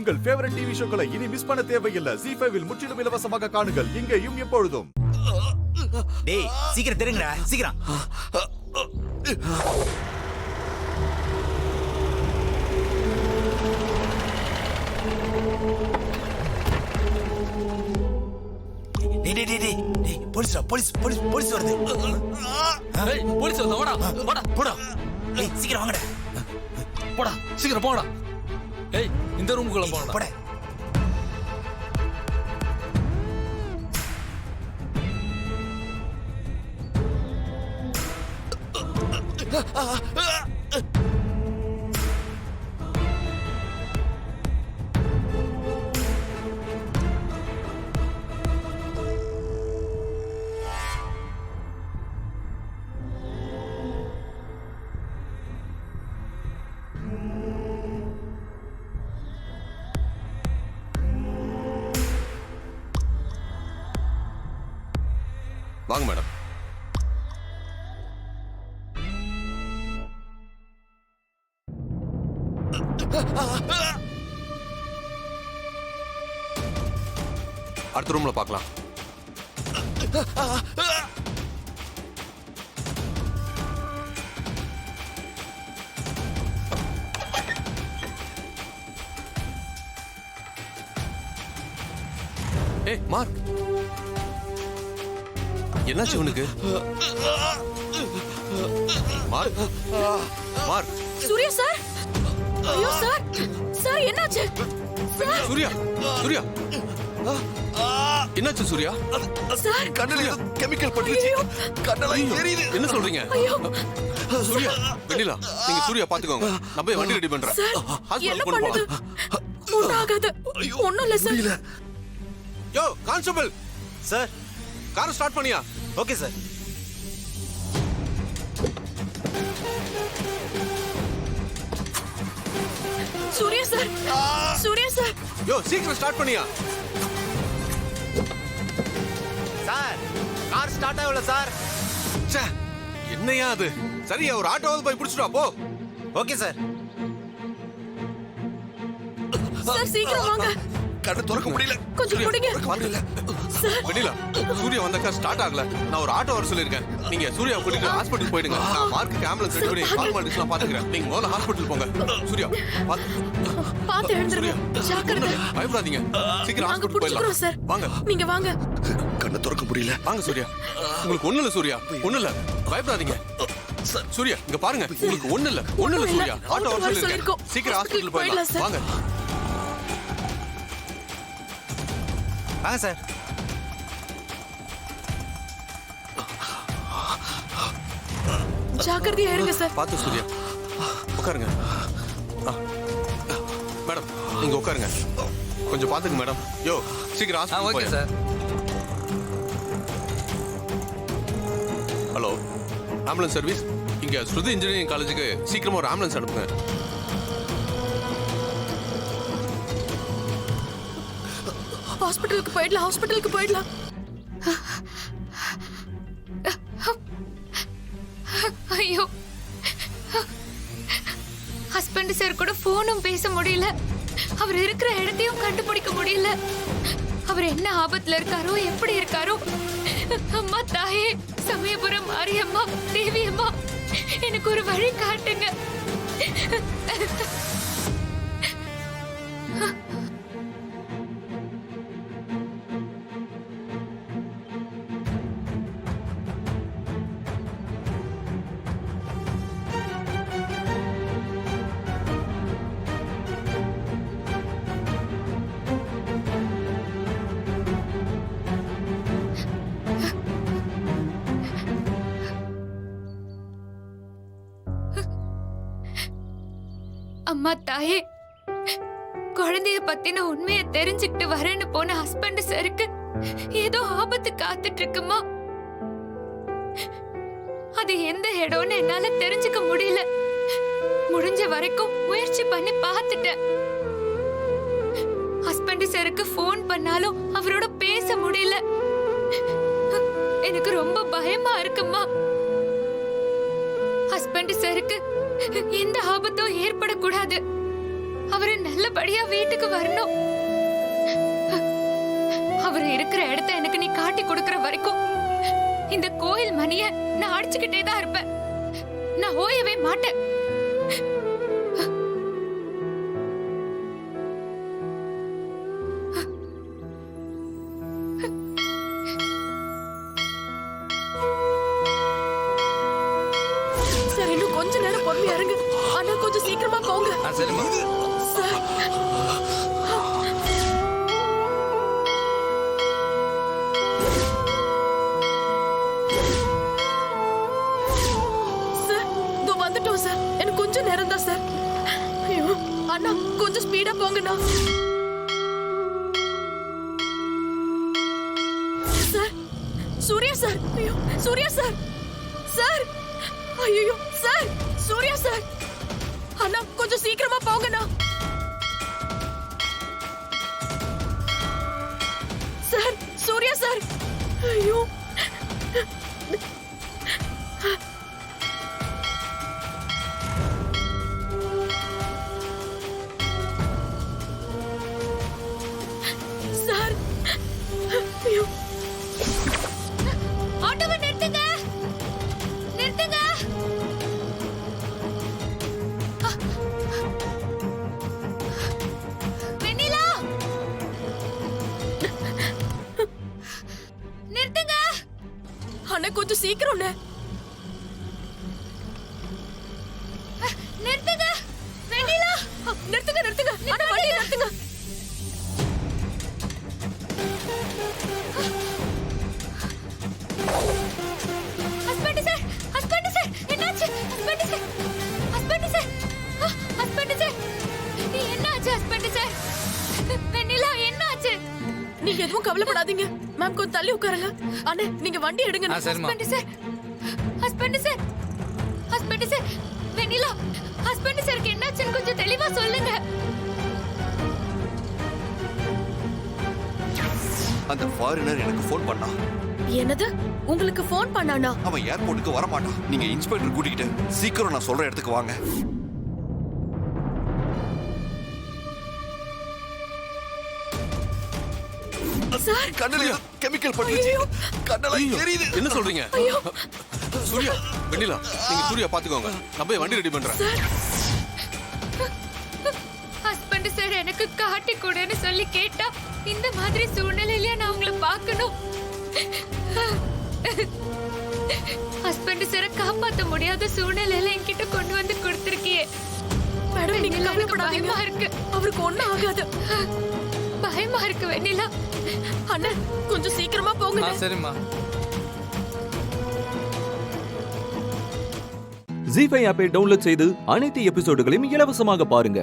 உங்கள் favourite TV ஷோக்களை இனி miss பண்ண தேவையில்லை. ZEE5 இல் முற்றிலும் இலவசமாக காணுங்கள். இங்கேயும் எப்பொழுதும். டேய் சீக்கிரம் தெரியுங்கடா, சீக்கிரம். போலீஸ் வருது. போலீஸ் வருது, ஓடா ஓடா போடா. டேய் சீக்கிரம் வாங்கடா. போடா, சீக்கிரம் போடா. ஏய் இந்த ரூமுக்குள்ள போடா. போடா. வாங்க மேடம். அடுத்த ரூம்ல பார்க்கலாம். ஏய் மார்க், என்னாச்சு உனக்கு? Mark, Mark. சூர்யா சார், ஐயோ சார், சார் என்னாச்சு சார்? சூர்யா, சூர்யா, என்னாச்சு சூர்யா? சார் கண்ணுல கெமிக்கல் பட்டுச்சு. கண்ணெல்லாம் எரியுது. என்ன சொல்றீங்க? ஐயோ சூர்யா, வெண்ணிலா, நீங்க சூர்யா பாத்துக்கோங்க. நான் போய் வண்டி ரெடி பண்றேன். சார் ஹாஸ்பிடல் என்ன கொண்டு பண்ணுது? போலாம். ஒண்ணும் ஆகாது, ஒண்ணும் இல்ல சார். யோ கான்ஸ்டபிள் சார், கார் ஸ்டார்ட் பண்ணியா? Okay sir. Surya sir, Surya sir. யோ சீக்கிரம் ஸ்டார்ட் பண்ணியா? சார் கார் ஸ்டார்ட் ஆகல சார். ச்சே, என்னையா அது? சரியா ஒரு ஆட்டோவாவது போய் பிடிச்சிட்டு வா போ. Okay sir. சார் சீக்கிரம் வாங்க. கண்ணை திறக்க முடியல. கொஞ்சம் பிடிங்க. சார் வெண்ணிலா, சூர்யா வந்த கார் ஸ்டார்ட் ஆகல. நான் ஒரு ஆட்டோ வர சொல்லிருக்கேன். நீங்க சூர்யா கூட்டிட்டு ஹாஸ்பிடல் போயிடுங்க. நான் மார்க்கு ஆம்புலன்ஸ் ரெடி பண்ணி ஃபார்மாலிட்டிஸ்லாம் பாத்துக்கிறேன். நீங்க முதல்ல ஹாஸ்பிடல் போங்க. சூர்யா பாத்து எழுந்துருங்க. ஜாக்கிரதை. பயப்படாதீங்க. சீக்கிரம் நாங்க ஹாஸ்பிடல் புடிச்சுக்கிறோம் போயிடலாம். சார். வாங்க. நீங்க வாங்க. கண்ணை திறக்க முடியல. வாங்க சூர்யா. உங்களுக்கு ஒண்ணு இல்ல சூர்யா, ஒண்ணு இல்ல. பயப்படாதீங்க. சூர்யா இங்க பாருங்க, உங்களுக்கு ஒண்ணு இல்ல, ஒண்ணு இல்ல சூர்யா. ஆட்டோ வர சொல்லிருக்கேன். சீக்கிரம் ஹாஸ்பிடல் போயிடலாம். வாங்க. வாங்க சார். ஜாக்கிரதையா இருங்க சார். பாத்து சூர்யா, உட்காருங்க. மேடம் நீங்க உட்காருங்க. கொஞ்சம் பாத்துங்க மேடம். யோ சீக்கிரம் ஹாஸ்பிடல் ஓகே போய். சார். Hello, ambulance service. இங்க ஸ்ருதி இன்ஜினியரிங் காலேஜுக்கு சீக்கிரமா ஒரு ஆம்புலன்ஸ் அனுப்புங்க. ஹாஸ்பிடலுக்கு போயிடலாம், ஹாஸ்பிடலுக்கு போயிடலாம். ஐயோ, ஹஸ்பண்ட் சார் கூட போனும் பேச முடியல. அவர் இருக்கிற இடத்தையும் கண்டுபிடிக்க முடியல. அவர் என்ன ஆபத்துல இருக்காரோ, எப்படி இருக்காரோ. அம்மா தாயே, சமயபுரம் மாரியம்மா, தேவி அம்மா, எனக்கு ஒரு வழி காட்டுங்க. அம்மா தாயே, குழந்தைய பத்தின உண்மையை தெரிஞ்சுக்கிட்டு வரேன்னு போன ஹஸ்பண்ட் சாருக்கு ஏதோ ஆபத்து காத்துட்டு இருக்குமா. அது எந்த இடம்னு என்னால தெரிஞ்சுக்க முடியல. முடிஞ்ச வரைக்கும் முயற்சி பண்ணி பார்த்துட்டேன். ஹஸ்பண்ட் சாருக்கு போன் பண்ணாலும் அவரோட பேச முடியல. எனக்கு ரொம்ப பயமா இருக்குமா. ஹஸ்பண்ட் சாருக்கு எந்த ஆபத்தும் ஏற்படக்கூடாது. அவரு நல்லபடியா வீட்டுக்கு வரணும். அவர் இருக்கிற இடத்த எனக்கு நீ காட்டி கொடுக்கிற வரைக்கும் இந்த கோயில் மணிய நான் அடிச்சுக்கிட்டே தான் இருப்பேன். நான் ஓயவே மாட்டேன். சார் இன்னும் கொஞ்ச நேரம் பொறுமையா இருங்க. ஆனா கொஞ்சம் சீக்கிரமா போங்க. சரிம்மா. சார் சார் இதோ வந்துட்டோம் சார். எனக்கு கொஞ்சம் நேரம் தான் சார். ஐயோ அண்ணா கொஞ்சம் ஸ்பீடா போங்கண்ணா. Sir Surya sir. ஐயோ சூர்யா சார். சார் ஐயோ சார் சூர்யா சார். அண்ணா கொஞ்சம் சீக்கிரமா போங்கண்ணா. Sir Surya sir. ஐயோ சார். ஐயோ ஆட்டோவை நிறுத்துங்க, நிறுத்துங்க. வெண்ணிலா நிறுத்துங்க. அண்ணா கொஞ்சம் சீக்கிரம் அண்ணா. நிறுத்துங்க வெண்ணிலா. நிறுத்துங்க நிறுத்துங்க. அண்ணா வண்டி நிறுத்துங்க. ஹஸ்பண்ட் சார், ஹஸ்பண்ட் சார், என்னாச்சு? Husband sir, husband sir, husband sir, என்னாச்சு ஹஸ்பண்ட் சார்? வெண்ணிலா என்னாச்சு? நீங்க எதுவும் கவலைப்படாதீங்க. மேம் கொஞ்சம் தள்ளி உட்காருங்க. அண்ணே நீங்க வண்டி எடுங்க. சரிம்மா. Husband sir, husband sir, husband sir, Vennila husband சாருக்கு என்னாச்சுன்னு கொஞ்சம் தெளிவா சொல்லுங்க. அந்த ஃபாரினர் எனக்கு ஃபோன் பண்ணான். என்னது உங்களுக்கு ஃபோன் பண்ணானா? அவன் ஏர்போர்ட்டுக்கு வர மாட்டான். நீங்க இன்ஸ்பெக்டர் கூட்டிக்கிட்டு சீக்கிரம் நான் சொல்ற இடத்துக்கு வாங்க. சார் கண்ணுல கெமிக்கல் பட்டுச்சு. கண்ணெல்லாம் எரியுது. என்ன சொல்றீங்க? சூர்யா, வெண்ணிலா, நீங்க சூர்யா பாத்துக்கோங்க. நான் போய் வண்டி ரெடி பண்றேன். ஹஸ்பண்ட் சார் எனக்கு காட்டி கொடுன்னு சொல்லி கேட்டா இந்த மாதிரி சூழ்நிலையில நான் உங்களை பார்க்கணும். ஹஸ்பண்ட் சாரை காப்பாத்த முடியாத சூழ்நிலையில என்கிட்ட கொண்டு வந்து கொடுத்திருக்கியே. மேடம் நீங்க கவலைப்படாதீங்க. பயமா இருக்கு. அவருக்கு ஒண்ணும் ஆகாது. பயமா இருக்கு வெண்ணிலா. அண்ணா கொஞ்சம் சீக்கிரமா போங்க. சரிம்மா. ஜீ5 ஆப்பை டவுன்லோட் செய்து அனைத்து எபிசோடுகளையும் இலவசமாக பாருங்க.